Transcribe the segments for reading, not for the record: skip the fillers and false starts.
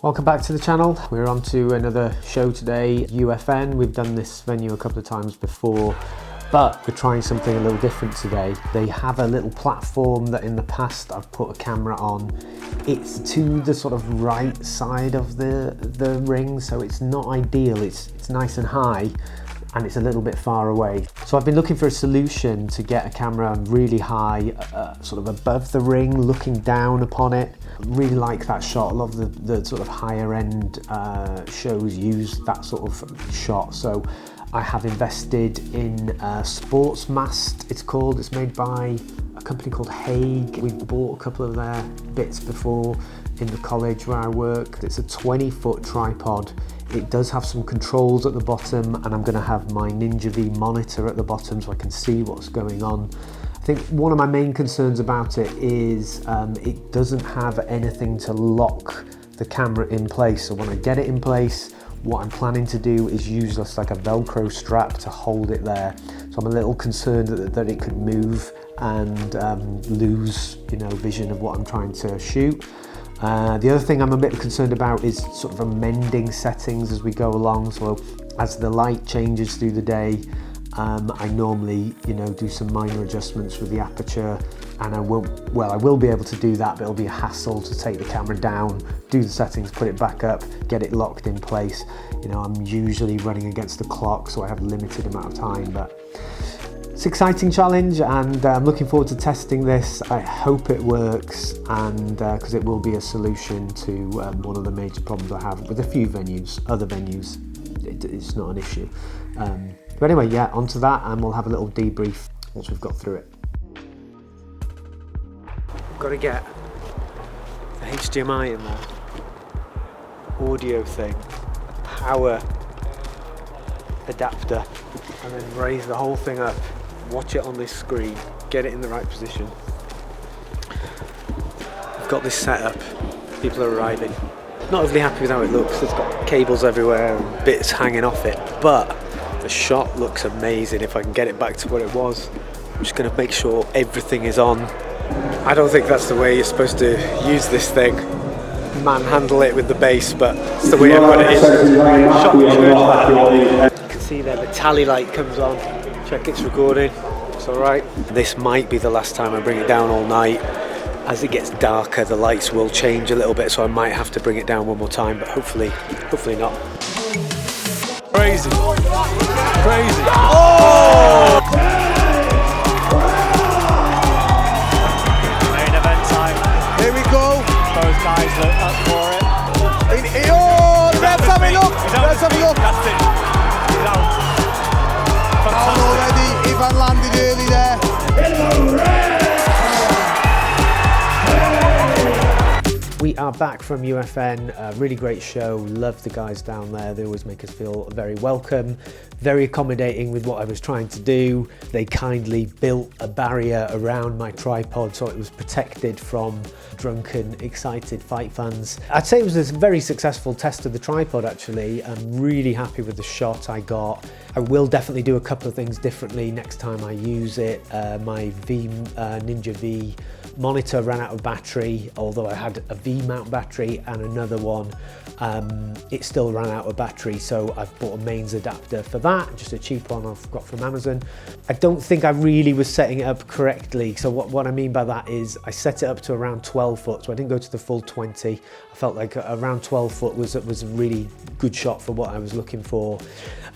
Welcome back to the channel. We're on to another show today, UFN. We've done this venue a couple of times before, but we're trying something a little different today. They have a little platform that in the past I've put a camera on. It's to the sort of right side of the ring, so it's not ideal. It's nice and high, and it's a little bit far away. So I've been looking for a solution to get a camera really high, sort of above the ring, looking down upon it. Really like that shot. I love the sort of higher end shows use that sort of shot. So I have invested in sports mast, it's called. It's made by a company called Hague. We bought a couple of their bits before in the college where I work. It's a 20-foot tripod. It does have some controls at the bottom, and I'm going to have my Ninja V monitor at the bottom so I can see what's going on. I think one of my main concerns about it is it doesn't have anything to lock the camera in place. So when I get it in place, what I'm planning to do is use just like a Velcro strap to hold it there. So I'm a little concerned that it could move and lose, vision of what I'm trying to shoot. The other thing I'm a bit concerned about is sort of amending settings as we go along. So as the light changes through the day, I normally, do some minor adjustments with the aperture, and I will be able to do that, but it'll be a hassle to take the camera down, do the settings, put it back up, get it locked in place. I'm usually running against the clock, so I have a limited amount of time, but it's an exciting challenge, and I'm looking forward to testing this. I hope it works, and because it will be a solution to one of the major problems I have with a few other venues. It's not an issue. But anyway, yeah, onto that, and we'll have a little debrief once we've got through it. Got to get the HDMI in there, audio thing, power adapter, and then raise the whole thing up, watch it on this screen, get it in the right position. I've got this set up, people are arriving. Not overly happy with how it looks. It's got cables everywhere and bits hanging off it, but the shot looks amazing. If I can get it back to what it was, I'm just going to make sure everything is on. I don't think that's the way you're supposed to use this thing. Manhandle it with the base, but it's the way I've got it in. Shot good. You can see there the tally light comes on. Check it's recording. It's alright. This might be the last time I bring it down all night. As it gets darker, the lights will change a little bit, so I might have to bring it down one more time, but hopefully not. Crazy. Crazy. Oh! Main event time. Here we go. Both guys look up for it. Oh, let's have a look. Let's have a look. That's it. He's out. Fantastic. Already, Ivan landed early there. We are back from UFN, a really great show. Love the guys down there. They always make us feel very welcome, very accommodating with what I was trying to do. They kindly built a barrier around my tripod so it was protected from drunken, excited fight fans. I'd say it was a very successful test of the tripod actually. I'm really happy with the shot I got. I will definitely do a couple of things differently next time I use it. My Ninja V monitor ran out of battery, although I had a V-mount battery and another one. It still ran out of battery, so I've bought a mains adapter for that, just a cheap one I've got from Amazon. I don't think I really was setting it up correctly. So what I mean by that is I set it up to around 12 foot, so I didn't go to the full 20. I felt like around 12 foot was a really good shot for what I was looking for.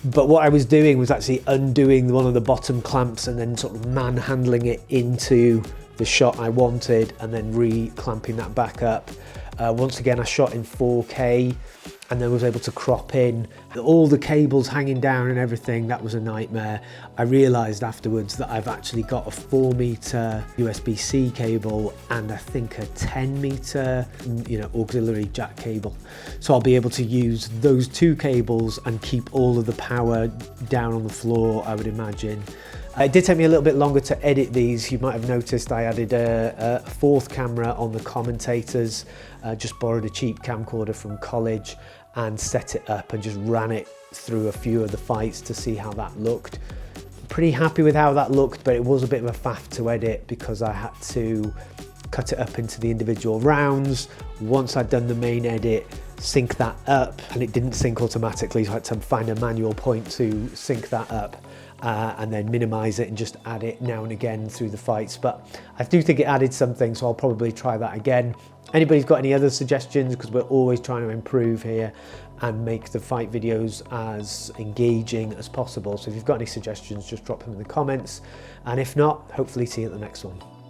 But what I was doing was actually undoing one of the bottom clamps and then sort of manhandling it into the shot I wanted, and then re-clamping that back up. Once again, I shot in 4K and then was able to crop in all the cables hanging down and everything. That was a nightmare. I realized afterwards that I've actually got a 4-meter USB-C cable and I think a 10-meter auxiliary jack cable. So I'll be able to use those two cables and keep all of the power down on the floor, I would imagine. It did take me a little bit longer to edit these. You might have noticed I added a fourth camera on the commentators. Just borrowed a cheap camcorder from college and set it up and just ran it through a few of the fights to see how that looked. Pretty happy with how that looked, but it was a bit of a faff to edit because I had to cut it up into the individual rounds. Once I'd done the main edit, sync that up, and it didn't sync automatically, so I had to find a manual point to sync that up. And then minimize it and just add it now and again through the fights. But I do think it added something, so I'll probably try that again. Anybody's got any other suggestions, because we're always trying to improve here and make the fight videos as engaging as possible. So if you've got any suggestions, just drop them in the comments. And if not, hopefully see you at the next one.